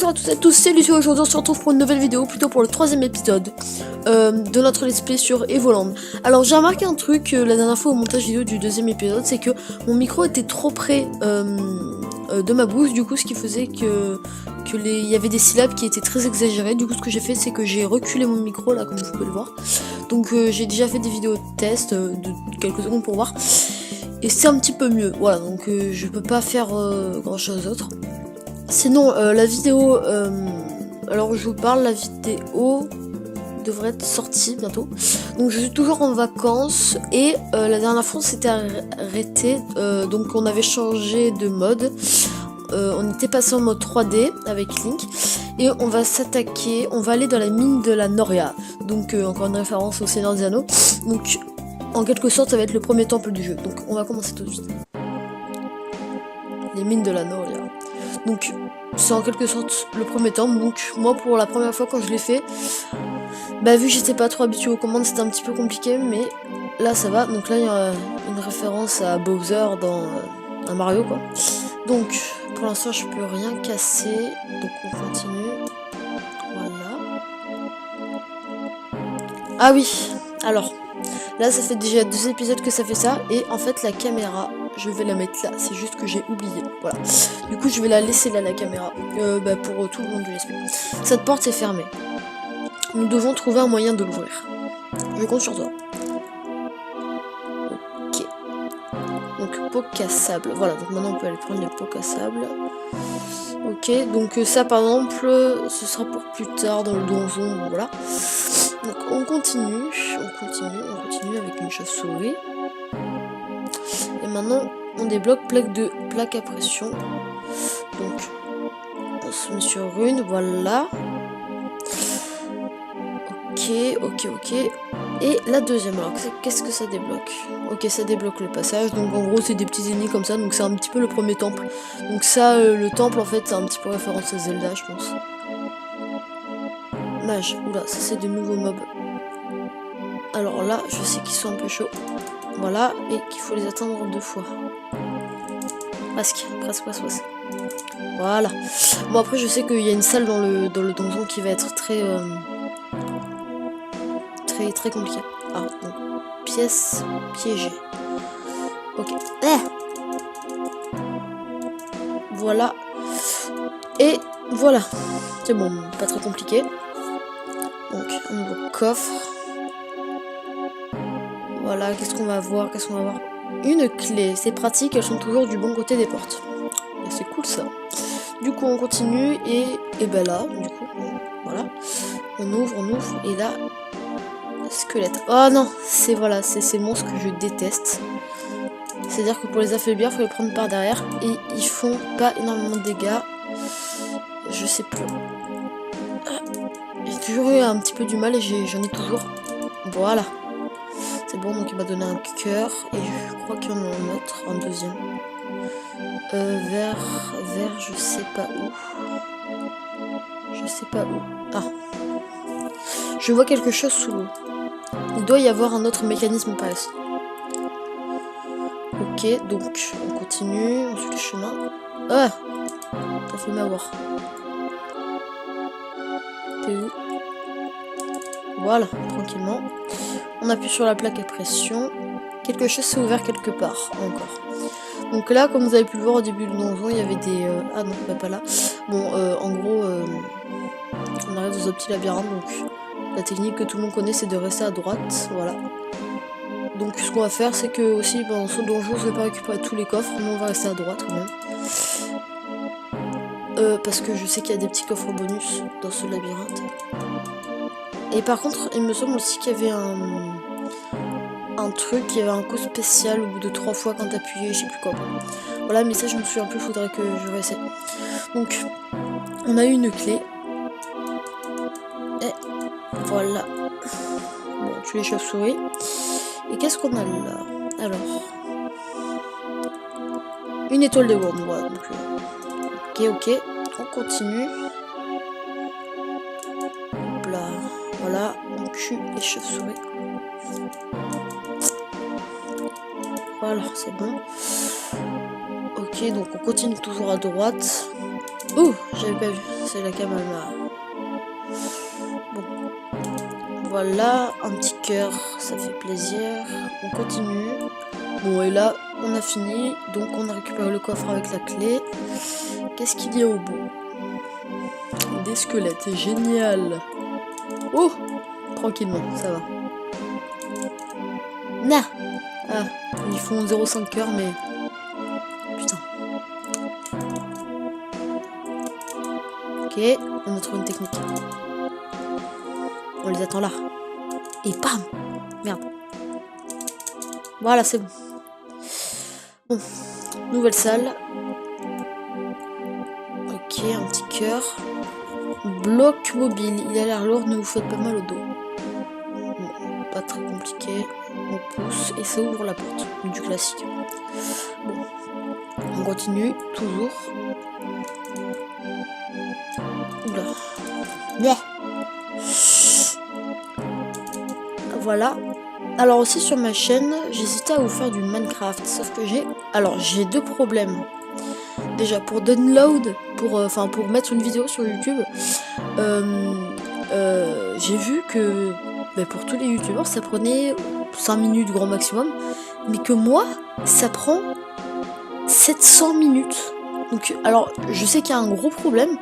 Bonjour à toutes et à tous, c'est Lucie. Aujourd'hui on se retrouve pour une nouvelle vidéo, plutôt pour le 3ème épisode de notre let's play sur Evoland. Alors j'ai remarqué un truc la dernière fois au montage vidéo du 2ème épisode, c'est que mon micro était trop près de ma bouche, du coup ce qui faisait que il y avait des syllabes qui étaient très exagérées. Du coup ce que j'ai fait, c'est que j'ai reculé mon micro là, comme vous pouvez le voir. Donc j'ai déjà fait des vidéos de test de quelques secondes pour voir, et c'est un petit peu mieux. Voilà, donc je peux pas faire grand chose d'autre. Sinon, la vidéo, alors je vous parle, la vidéo devrait être sortie bientôt. Donc je suis toujours en vacances et la dernière fois on s'était arrêté, donc on avait changé de mode. On était passé en mode 3D avec Link et on va s'attaquer, on va aller dans la mine de la Noria. Donc encore une référence au Seigneur des Anneaux. Donc en quelque sorte ça va être le premier temple du jeu. Donc on va commencer tout de suite. Les mines de la Noria. Donc c'est en quelque sorte le premier temple. Donc moi pour la première fois quand je l'ai fait, bah vu que j'étais pas trop habitué aux commandes, c'était un petit peu compliqué, mais là ça va. Donc là il y a une référence à Bowser dans Mario quoi. Donc pour l'instant je peux rien casser, donc on continue. Voilà. Ah oui, alors là ça fait déjà 2 épisodes que ça fait ça, et en fait la caméra, je vais la mettre là, c'est juste que j'ai oublié, voilà. Du coup je vais la laisser là, la caméra, pour tout le monde du let's play. Cette porte est fermée. Nous devons trouver un moyen de l'ouvrir. Je compte sur toi. Ok. Donc pot cassable, voilà, donc maintenant on peut aller prendre les pots cassables. Ok, donc ça par exemple, ce sera pour plus tard dans le donjon, voilà. Donc on continue avec une chauve-souris. Et maintenant on débloque plaque à pression. Donc on se met sur une, voilà. Ok. Et la deuxième, alors qu'est-ce que ça débloque? Ok, ça débloque le passage, donc en gros c'est des petits ennemis comme ça, donc c'est un petit peu le premier temple. Donc ça, le temple en fait c'est un petit peu référence à Zelda je pense. Mage, oula, ça c'est de nouveaux mobs. Alors là, je sais qu'ils sont un peu chauds. Voilà, et qu'il faut les atteindre 2 fois. Presque. Voilà. Bon après je sais qu'il y a une salle dans le donjon qui va être très compliquée. Ah, donc pièce piégée. Ok. Voilà. Et voilà. C'est bon, pas très compliqué. Donc un nouveau coffre. Voilà, qu'est-ce qu'on va voir? Une clé, c'est pratique, elles sont toujours du bon côté des portes. C'est cool ça. Du coup on continue et ben là, du coup, voilà. On ouvre, et là, squelette. Oh non, c'est ces monstres que je déteste. C'est-à-dire que pour les affaiblir, il faut les prendre par derrière et ils font pas énormément de dégâts. Je sais plus. J'ai toujours eu un petit peu du mal et j'en ai toujours. Voilà. C'est bon, donc il m'a donné un cœur et je crois qu'il y en a un autre, un deuxième. Vert, je sais pas où. Ah. Je vois quelque chose sous l'eau. Il doit y avoir un autre mécanisme par ici. Ok, donc on continue, on suit le chemin. Ah, t'as fait m'avoir. T'es où? Voilà, tranquillement. On appuie sur la plaque à pression. Quelque chose s'est ouvert quelque part, encore. Donc là, comme vous avez pu le voir au début du donjon, il y avait des... Ah non, pas là. Bon, en gros, on arrive dans un petit labyrinthe, donc la technique que tout le monde connaît, c'est de rester à droite, voilà. Donc ce qu'on va faire, c'est que aussi, dans ce donjon, je vais pas récupérer tous les coffres, mais on va rester à droite quand même. Parce que je sais qu'il y a des petits coffres bonus dans ce labyrinthe. Et par contre, il me semble aussi qu'il y avait un truc, il y avait un coup spécial au bout de 3 fois quand t'appuyais, je sais plus quoi. Voilà, mais ça je me souviens plus, faudrait que je réessaye. Donc, on a eu une clé. Et voilà. Bon, tu les chauves-souris. Et qu'est-ce qu'on a là? Alors, une étoile de gourde, voilà. Donc, ok, on continue. Hop là, voilà, on tue les chauves-souris. Voilà, c'est bon. Ok, donc on continue toujours à droite. Oh, j'avais pas vu. C'est la cabane là. Bon. Voilà, un petit cœur, ça fait plaisir. On continue. Bon, et là, on a fini. Donc, on a récupéré le coffre avec la clé. Qu'est-ce qu'il y a au bout? Des squelettes, génial. Oh, tranquillement, ça va. Nah. Ah, ils font 0,5 cœur, mais... Putain. Ok, on a trouvé une technique. On les attend là. Et bam! Merde. Voilà, c'est bon. Bon, nouvelle salle. Ok, un petit cœur. Bloc mobile. Il a l'air lourd, ne vous faites pas mal au dos. Bon, pas très compliqué. On pousse et ça ouvre la porte. Du classique. Bon. On continue, toujours. Oula. Yeah. Voilà. Alors aussi sur ma chaîne, j'hésitais à vous faire du Minecraft, sauf que j'ai deux problèmes. Déjà pour download, pour mettre une vidéo sur YouTube, j'ai vu que pour tous les youtubeurs ça prenait 5 minutes grand maximum, mais que moi ça prend 700 minutes. Donc alors je sais qu'il y a un gros problème.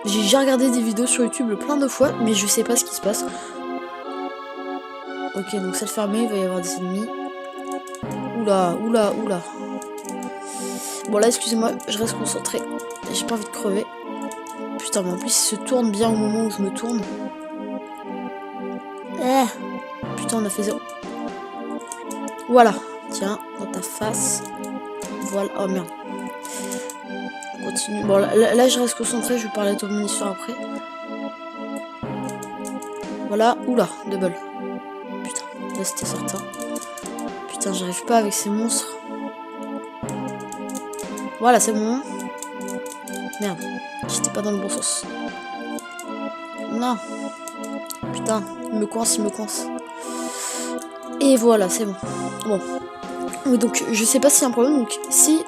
J'ai regardé des vidéos sur YouTube plein de fois, mais je sais pas ce qui se passe. Ok, donc ça le fermé, il va y avoir des ennemis. Oula, oula, oula. Bon là, excusez-moi, je reste concentré. J'ai pas envie de crever. Putain, mais en plus, il se tourne bien au moment où je me tourne. Putain, on a fait 0. Voilà. Tiens, dans ta face. Voilà. Oh merde. On continue. Bon, là, je reste concentré. Je vais parler de mon histoire après. Voilà. Oula, double. Putain, là, c'était certain. Putain, j'arrive pas avec ces monstres. Voilà, c'est bon. Merde, j'étais pas dans le bon sens. Non. Putain, il me coince. Et voilà, c'est bon. Bon. Oui, donc, je sais pas s'il y a un problème. Donc, si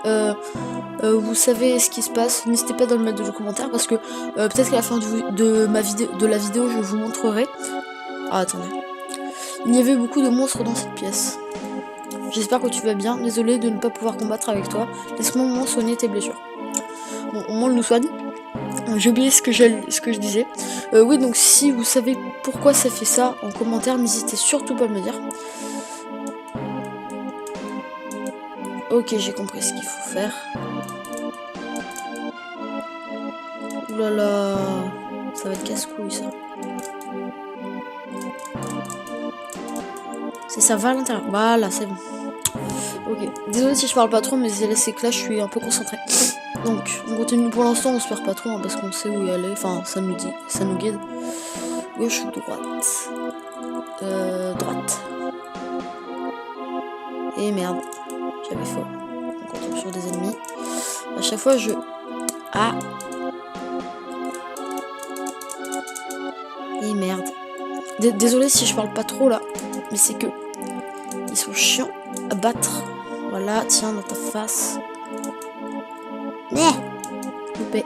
vous savez ce qui se passe, n'hésitez pas à le mettre dans les commentaires. Parce que peut-être qu'à la fin de la vidéo, je vous montrerai. Ah, attendez. Il y avait beaucoup de monstres dans cette pièce. J'espère que tu vas bien. Désolé de ne pas pouvoir combattre avec toi. Laisse-moi au moins soigner tes blessures. Bon, au moins on nous soigne. J'ai oublié ce que je disais. Oui, donc si vous savez pourquoi ça fait ça en commentaire, n'hésitez surtout pas à me le dire. Ok, j'ai compris ce qu'il faut faire. Oulala, ça va être casse-couille ça. Ça va à l'intérieur. Voilà, c'est bon. Ok, désolé si je parle pas trop, mais c'est que là je suis un peu concentré. Donc, on continue pour l'instant, on se perd pas trop hein, parce qu'on sait où y aller. Enfin, ça nous guide. Gauche ou droite? Droite. Et merde, j'avais faux. On continue sur des ennemis. À chaque fois, Ah. Et merde. Désolé si je parle pas trop là, mais c'est que ils sont chiants à battre. Voilà, tiens, dans ta face. Loupé.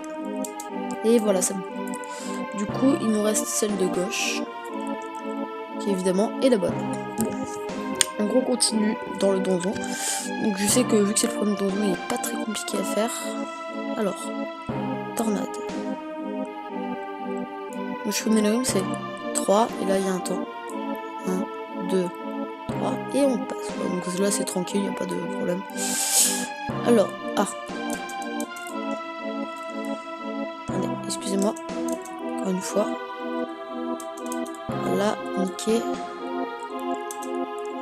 Et voilà, c'est bon. Du coup, il nous reste celle de gauche, qui évidemment est la bonne. Bon. En gros, on continue dans le donjon. Donc je sais que vu que c'est le premier donjon, il est pas très compliqué à faire. Alors, tornade. Le chemin de c'est 3, et là il y a un temps. 1, 2, 3, et on passe. Donc là c'est tranquille, il n'y a pas de problème. Alors, Attendez, excusez-moi. Encore une fois. Voilà, nickel.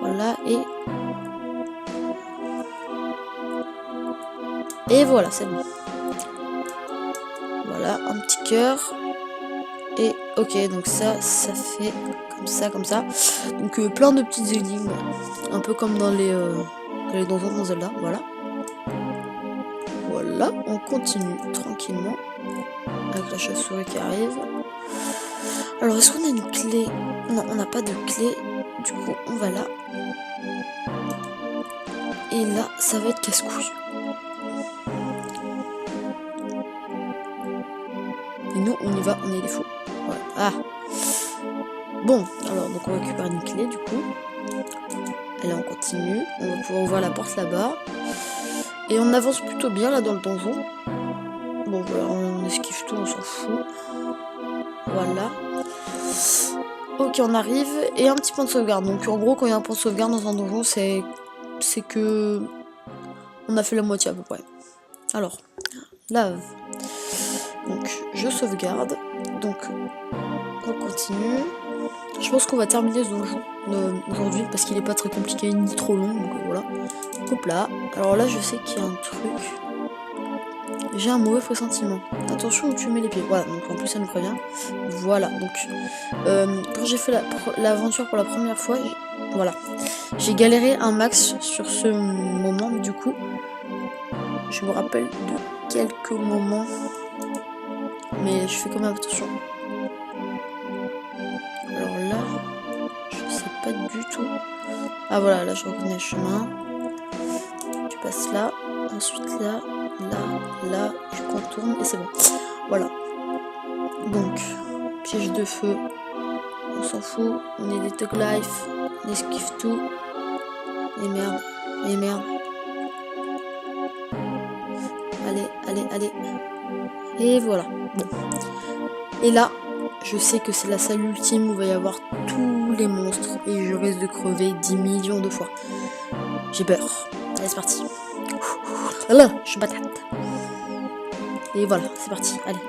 Voilà, et voilà, c'est bon. Voilà, un petit cœur. Et ok, donc ça fait comme ça. Donc plein de petites énigmes, un peu comme dans les donjons dans Zelda, voilà. Voilà, on continue tranquillement avec la chauve-souris qui arrive. Alors est-ce qu'on a une clé? Non, on n'a pas de clé. Du coup, on va là. Et là, ça va être casse-couille. Et nous, on y va, on est des fous. Voilà. Ah. Bon, alors, donc on récupère une clé, du coup. Allez, on continue. On va pouvoir ouvrir la porte là-bas. Et on avance plutôt bien, là, dans le donjon. Bon, voilà, on esquive tout, on s'en fout. Voilà. Ok, on arrive. Et un petit point de sauvegarde. Donc, en gros, quand il y a un point de sauvegarde dans un donjon, c'est que... on a fait la moitié, à peu près. Alors, lave. Donc, je sauvegarde. Donc, on continue. Je pense qu'on va terminer ce donjon aujourd'hui parce qu'il est pas très compliqué ni trop long. Donc voilà. Hop là. Alors là, je sais qu'il y a un truc. J'ai un mauvais pressentiment. Attention où tu mets les pieds. Voilà. Donc en plus, ça nous prévient. Voilà. Donc, quand j'ai fait l'aventure pour la première fois, voilà. J'ai galéré un max sur ce moment. Mais du coup, je me rappelle de quelques moments. Mais je fais quand même attention. Alors là, je sais pas du tout. Ah voilà, là je reconnais le chemin. Tu passes là, ensuite là, là, tu contournes et c'est bon. Voilà. Donc, piège de feu. On s'en fout. On est des Thug Life. On esquive tout. Et merde. Et merde. Allez, allez, allez. Et voilà. Bon. Et là, je sais que c'est la salle ultime où il va y avoir tous les monstres et je risque de crever 10 millions de fois. J'ai peur. Allez, c'est parti. Là, je suis patate. Et voilà, c'est parti. Allez.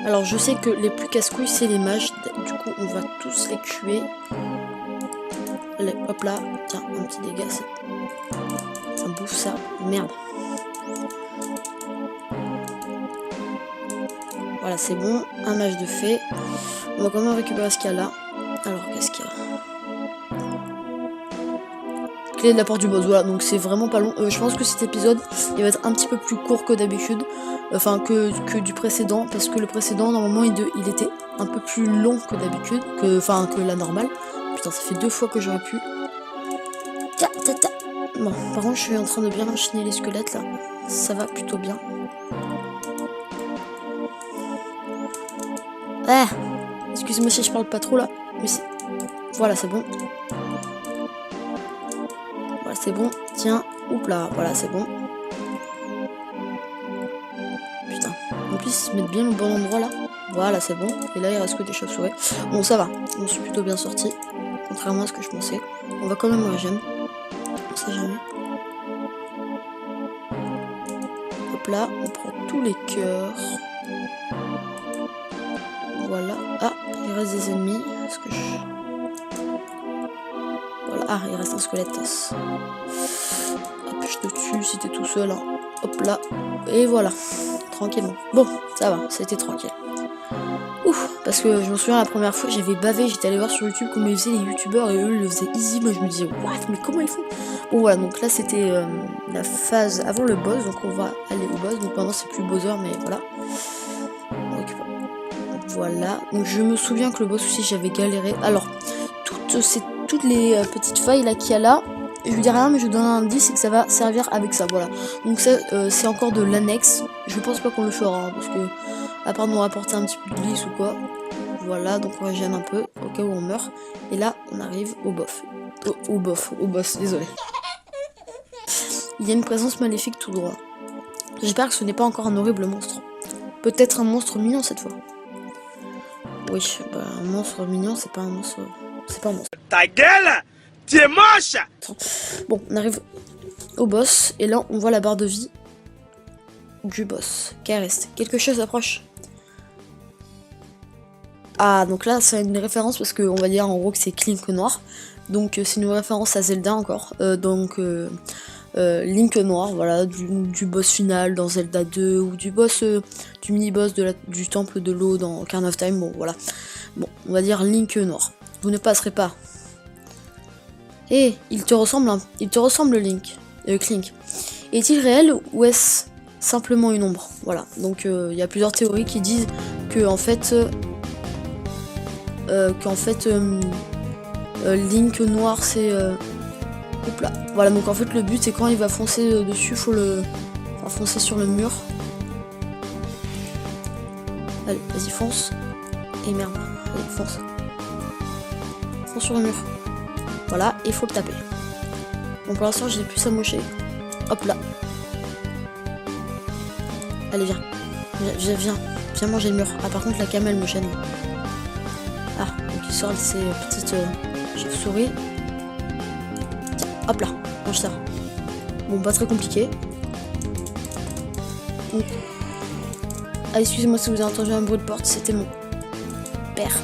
Alors, je sais que les plus casse-couilles, c'est les mages. Du coup, on va tous les tuer. Allez, hop là. Tiens, un petit dégât. Ça bouffe ça. Merde. Voilà, c'est bon. Un mage de fée. On va quand même récupérer ce qu'il y a là. Alors, qu'est-ce qu'il y a? Clé de la porte du boss. Voilà, donc c'est vraiment pas long. Je pense que cet épisode, il va être un petit peu plus court que d'habitude. Enfin, que du précédent. Parce que le précédent, normalement, il était un peu plus long que d'habitude. Enfin, que la normale. Putain, ça fait 2 fois que j'aurais pu. Bon, par contre, je suis en train de bien enchaîner les squelettes, là. Ça va plutôt bien. Ah, excusez-moi si je parle pas trop là, mais c'est... Voilà, c'est bon. Voilà, c'est bon. Tiens, oups là, voilà, c'est bon. Putain, en plus, ils se mettent bien au bon endroit là. Voilà, c'est bon. Et là, il reste que des chauves-souris. Bon, ça va, on suis plutôt bien sorti. Contrairement à ce que je pensais. On va quand même régène. On sait jamais. Hop là, on prend tous les cœurs. Voilà. Ah, il reste des ennemis. Est-ce que je... Voilà. Ah, il reste un squelette. Hop, je te tue si t'es tout seul. Hein. Hop là. Et voilà. Tranquillement. Bon, ça va. C'était tranquille. Ouf. Parce que je me souviens la première fois, j'avais bavé. J'étais allé voir sur YouTube comment ils faisaient les youtubeurs et eux ils le faisaient easy. Moi je me disais, what? Mais comment ils font? Bon voilà, donc là c'était la phase avant le boss. Donc on va aller au boss. Donc maintenant c'est plus Bowser, mais voilà. Voilà, donc je me souviens que le boss aussi j'avais galéré. Alors, toutes les petites failles là qu'il y a là, je vous dis rien mais je vous donne un indice, c'est que ça va servir avec ça, voilà. Donc ça c'est encore de l'annexe, je pense pas qu'on le fera, hein, parce que à part nous rapporter un petit peu de glisse ou quoi. Voilà, donc on régène un peu, au cas où on meurt. Et là, on arrive au boss. Au boss, désolé. Il y a une présence maléfique tout droit. J'espère que ce n'est pas encore un horrible monstre. Peut-être un monstre mignon cette fois. Oui, bah, un monstre mignon, c'est pas un monstre. C'est pas un monstre. Ta gueule! Tu es moche! Bon, on arrive au boss, et là, on voit la barre de vie du boss. Qui reste. Quelque chose approche. Ah, donc là, c'est une référence parce qu'on va dire en gros que c'est Link noir. Donc, c'est une référence à Zelda encore. Link noir, voilà, du boss final dans Zelda 2 ou du boss, du mini-boss du temple de l'eau dans Ocarina of Time, bon voilà. Bon, on va dire Link noir. Vous ne passerez pas. Eh, il te ressemble Link. Clink. Est-il réel ou est-ce simplement une ombre? Voilà, donc il y a plusieurs théories qui disent que en fait... Link noir c'est... Hop là. Voilà, donc en fait le but c'est quand il va foncer dessus, faut le... Enfin, foncer sur le mur. Allez, vas-y, fonce. Et merde. Allez, fonce. Fonce sur le mur. Voilà, et faut le taper. Bon, pour l'instant, j'ai plus s'amocher. Hop là. Allez, viens. Viens manger le mur. Ah, par contre, la cam, elle me gêne. Ah, donc il sort de ses petites chauves-souris. Tiens, hop là. Mange ça. Bon, pas très compliqué. Ah, excusez-moi si vous avez entendu un bruit de porte, c'était mon père.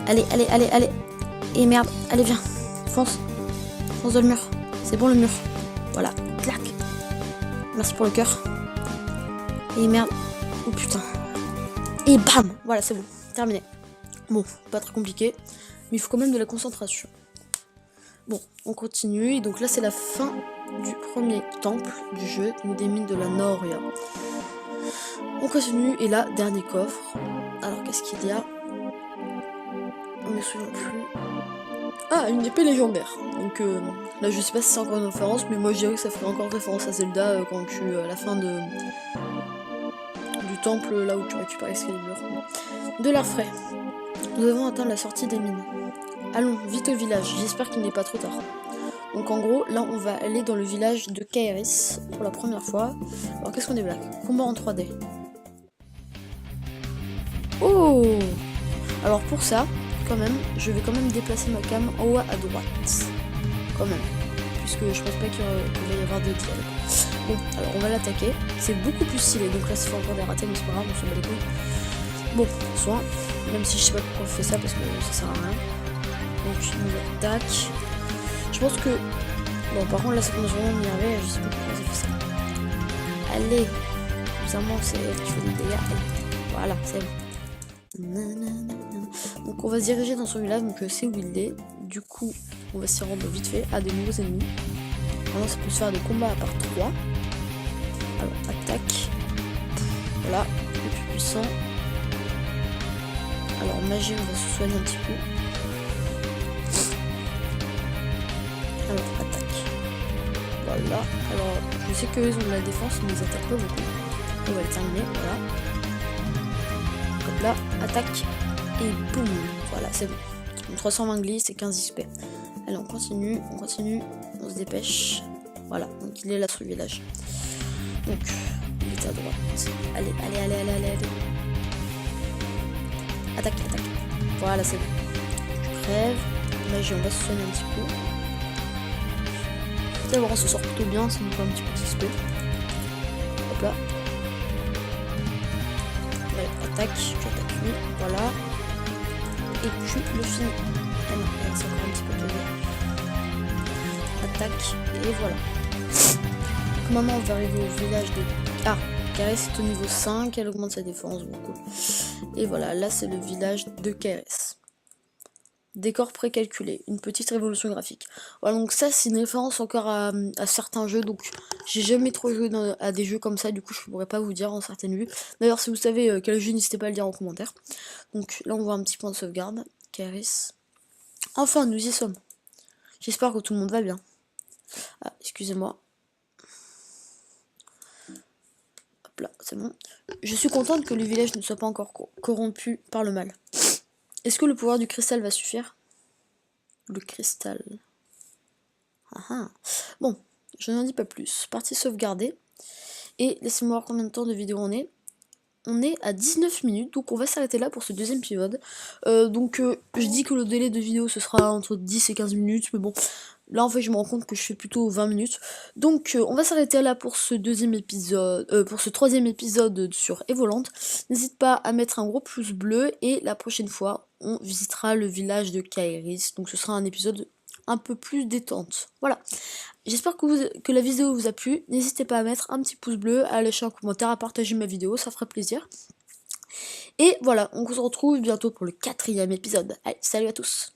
Allez. Et merde, allez, viens. Fonce dans le mur. C'est bon, le mur. Voilà, clac. Merci pour le cœur. Et merde. Oh putain. Et bam. Voilà, c'est bon, terminé. Bon, pas très compliqué, mais il faut quand même de la concentration. Bon, on continue. Et donc là, c'est la fin du premier temple du jeu, donc des mines de la Noria. On continue, et là, dernier coffre. Alors, qu'est-ce qu'il y a? On me souvient plus. Ah, une épée légendaire. Donc là, je sais pas si c'est encore une référence, mais moi je dirais que ça ferait encore référence à Zelda quand tu à la fin du temple, là où tu récupères Excalibur. De l'air frais. Nous avons atteint la sortie des mines. Allons, vite au village. J'espère qu'il n'est pas trop tard. Donc en gros, là, on va aller dans le village de Kaeris pour la première fois. Alors, qu'est-ce qu'on débloque? Combat en 3D. Oh! Alors pour ça, quand même, je vais quand même déplacer ma cam en haut à droite. Quand même. Puisque je pense pas qu'il va y avoir de dialogue. Bon, alors on va l'attaquer. C'est beaucoup plus stylé. Donc là, ça fait encore des ratés, mais c'est pas grave, on s'en bat les couilles. Bon, soin. Même si je sais pas pourquoi on fait ça, parce que ça sert à rien. Donc, une attaque. Je pense que... Bon, par contre, là, ça commence vraiment à m'énerver. Je sais pas pourquoi ça fait ça. Allez. Bizarrement, c'est elle qui fait des dégâts. Voilà, c'est bon. Donc on va se diriger dans son village, donc c'est où il est. Du coup on va s'y rendre vite fait à des nouveaux ennemis. Maintenant ça peut se faire des combats à part 3. Alors attaque. Voilà, le plus puissant. Alors magie, on va se soigner un petit peu. Alors attaque. Voilà, alors je sais qu'ils ont de la défense mais ils attaquent pas beaucoup. On va le terminer, voilà. Là, attaque et boum, voilà, c'est bon. Donc, 320 glisse et 15 XP. Allez, on continue, on se dépêche. Voilà, donc il est là sur le village. Donc, il est à droite. Allez. Attaque. Voilà, c'est bon. Je crève. Magie, on va se soigner un petit peu. D'abord, on se sort plutôt bien, ça nous fait un petit peu d'XP. Hop là. Attaque, tu attaques lui, voilà. Et tu le finis. Ah non, c'est encore un petit peu de... Attaque, et voilà. Donc maintenant on va arriver au village de... Ah, Kaeris est au niveau 5, elle augmente sa défense, beaucoup. Et voilà, là c'est le village de Kaeris. Décor précalculé, une petite révolution graphique. Voilà, donc ça c'est une référence encore à certains jeux, donc j'ai jamais trop joué à des jeux comme ça, du coup je pourrais pas vous dire en certaines vues. D'ailleurs si vous savez quel jeu, n'hésitez pas à le dire en commentaire. Donc là on voit un petit point de sauvegarde, Kaeris. Enfin nous y sommes. J'espère que tout le monde va bien. Ah, excusez-moi. Hop là, c'est bon. Je suis contente que le village ne soit pas encore corrompu par le mal. Est-ce que le pouvoir du cristal va suffire? Le cristal. Bon, je n'en dis pas plus. Partie sauvegardée. Et laissez-moi voir combien de temps de vidéo on est. On est à 19 minutes, donc on va s'arrêter là pour ce deuxième épisode. Je dis que le délai de vidéo ce sera entre 10 et 15 minutes, mais bon, là en fait je me rends compte que je fais plutôt 20 minutes. Donc on va s'arrêter là pour ce deuxième épisode, pour ce troisième épisode sur Evoland. N'hésite pas à mettre un gros pouce bleu, et la prochaine fois on visitera le village de Kaeris, donc ce sera un épisode un peu plus détente. Voilà. J'espère que la vidéo vous a plu. N'hésitez pas à mettre un petit pouce bleu, à lâcher un commentaire, à partager ma vidéo, ça ferait plaisir. Et voilà, on se retrouve bientôt pour le 4e épisode. Allez, salut à tous!